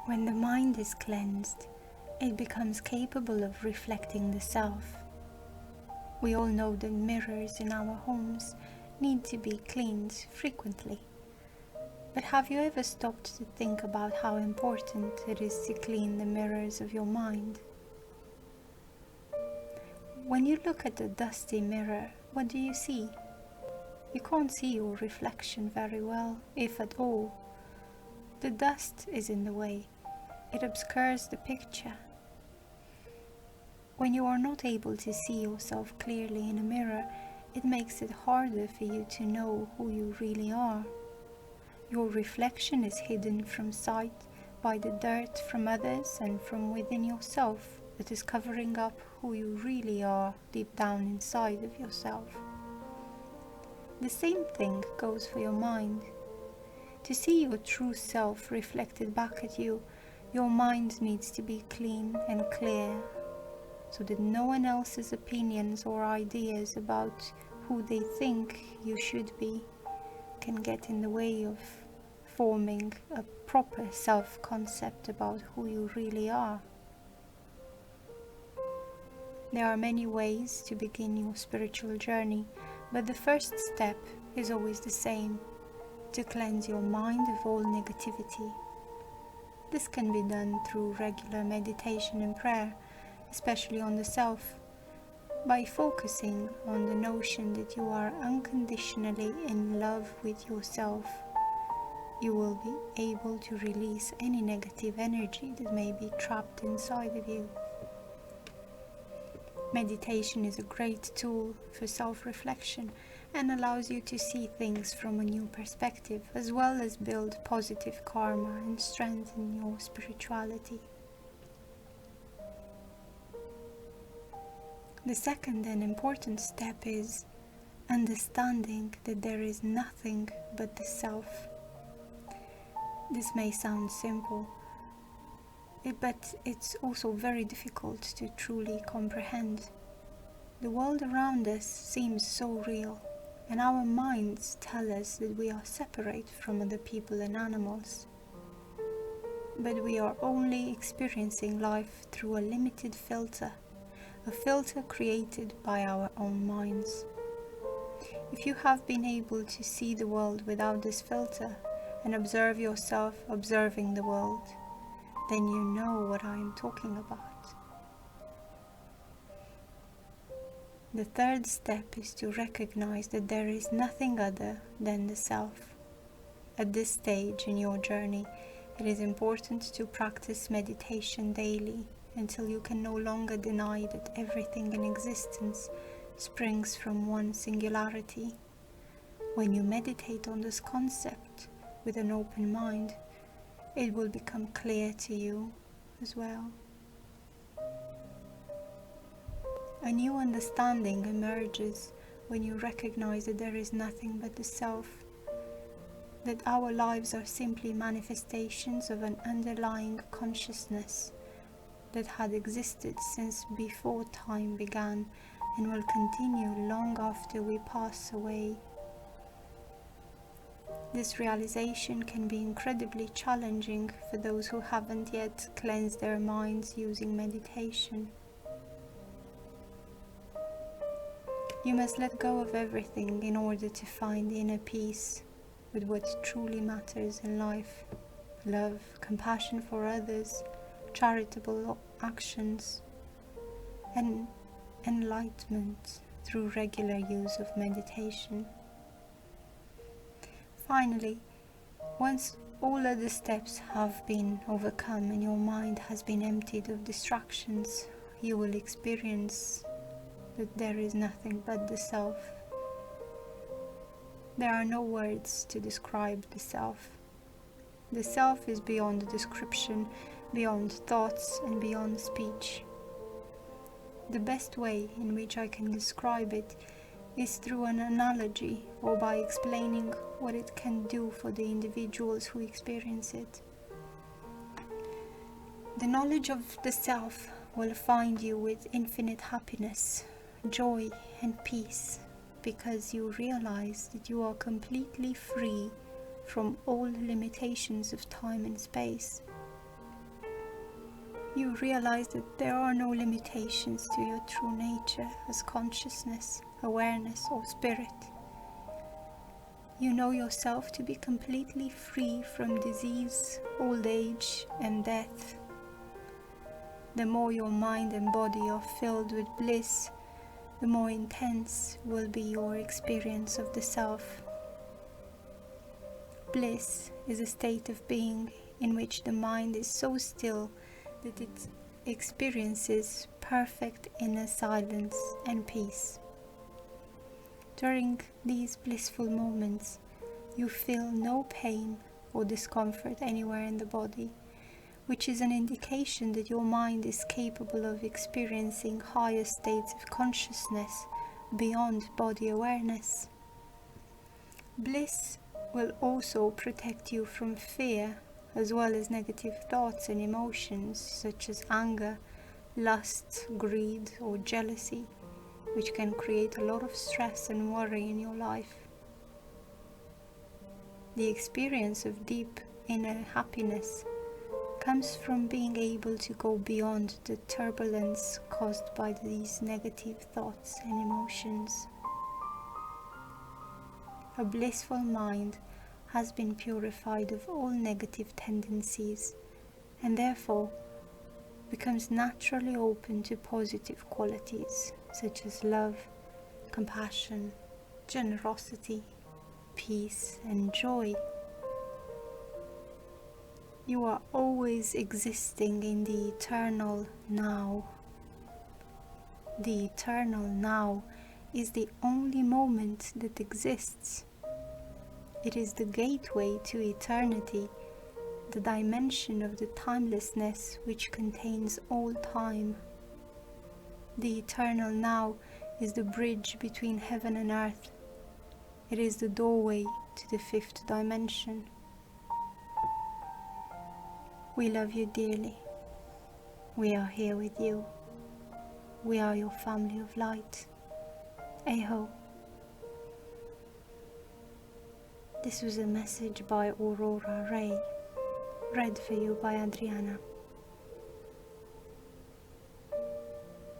When the mind is cleansed, it becomes capable of reflecting the self. We all know that mirrors in our homes need to be cleaned frequently. But have you ever stopped to think about how important it is to clean the mirrors of your mind? When you look at a dusty mirror, what do you see? You can't see your reflection very well, if at all. The dust is in the way. It obscures the picture. When you are not able to see yourself clearly in a mirror, it makes it harder for you to know who you really are. Your reflection is hidden from sight by the dirt from others and from within yourself that is covering up who you really are deep down inside of yourself. The same thing goes for your mind. To see your true self reflected back at you, your mind needs to be clean and clear, so that no one else's opinions or ideas about who they think you should be can get in the way of forming a proper self-concept about who you really are. There are many ways to begin your spiritual journey, but the first step is always the same: to cleanse your mind of all negativity. This can be done through regular meditation and prayer, especially on the self, by focusing on the notion that you are unconditionally in love with yourself. You will be able to release any negative energy that may be trapped inside of you. Meditation is a great tool for self-reflection and allows you to see things from a new perspective, as well as build positive karma and strengthen your spirituality. The second and important step is understanding that there is nothing but the self. This may sound simple, but it's also very difficult to truly comprehend. The world around us seems so real, and our minds tell us that we are separate from other people and animals. But we are only experiencing life through a limited filter, a filter created by our own minds. If you have been able to see the world without this filter and observe yourself observing the world, then you know what I am talking about. The third step is to recognize that there is nothing other than the self. At this stage in your journey, it is important to practice meditation daily until you can no longer deny that everything in existence springs from one singularity. When you meditate on this concept with an open mind, it will become clear to you as well. A new understanding emerges when you recognize that there is nothing but the self, that our lives are simply manifestations of an underlying consciousness that had existed since before time began and will continue long after we pass away. This realization can be incredibly challenging for those who haven't yet cleansed their minds using meditation. You must let go of everything in order to find inner peace with what truly matters in life: love, compassion for others, charitable actions, and enlightenment through regular use of meditation. Finally, once all other steps have been overcome and your mind has been emptied of distractions, you will experience that there is nothing but the self. There are no words to describe the self. The self is beyond description, beyond thoughts, and beyond speech. The best way in which I can describe it is through an analogy, or by explaining what it can do for the individuals who experience it. The knowledge of the self will find you with infinite happiness, joy, and peace, because you realize that you are completely free from all limitations of time and space. you realize that there are no limitations to your true nature as consciousness, awareness, or spirit. You know yourself to be completely free from disease, old age, and death. The more your mind and body are filled with bliss, the more intense will be your experience of the self. Bliss is a state of being in which the mind is so still that it experiences perfect inner silence and peace. During these blissful moments, you feel no pain or discomfort anywhere in the body, which is an indication that your mind is capable of experiencing higher states of consciousness beyond body awareness. Bliss will also protect you from fear, as well as negative thoughts and emotions such as anger, lust, greed, or jealousy, which can create a lot of stress and worry in your life. The experience of deep inner happiness comes from being able to go beyond the turbulence caused by these negative thoughts and emotions. A blissful mind has been purified of all negative tendencies and therefore becomes naturally open to positive qualities such as love, compassion, generosity, peace, and joy. You are always existing in the eternal now. The eternal now is the only moment that exists. It is the gateway to eternity, the dimension of the timelessness which contains all time. The eternal now is the bridge between heaven and earth. It is the doorway to the fifth dimension. We love you dearly. We are here with you. We are your family of light. Aho. This was a message by Aurora Ray, read for you by Adriana.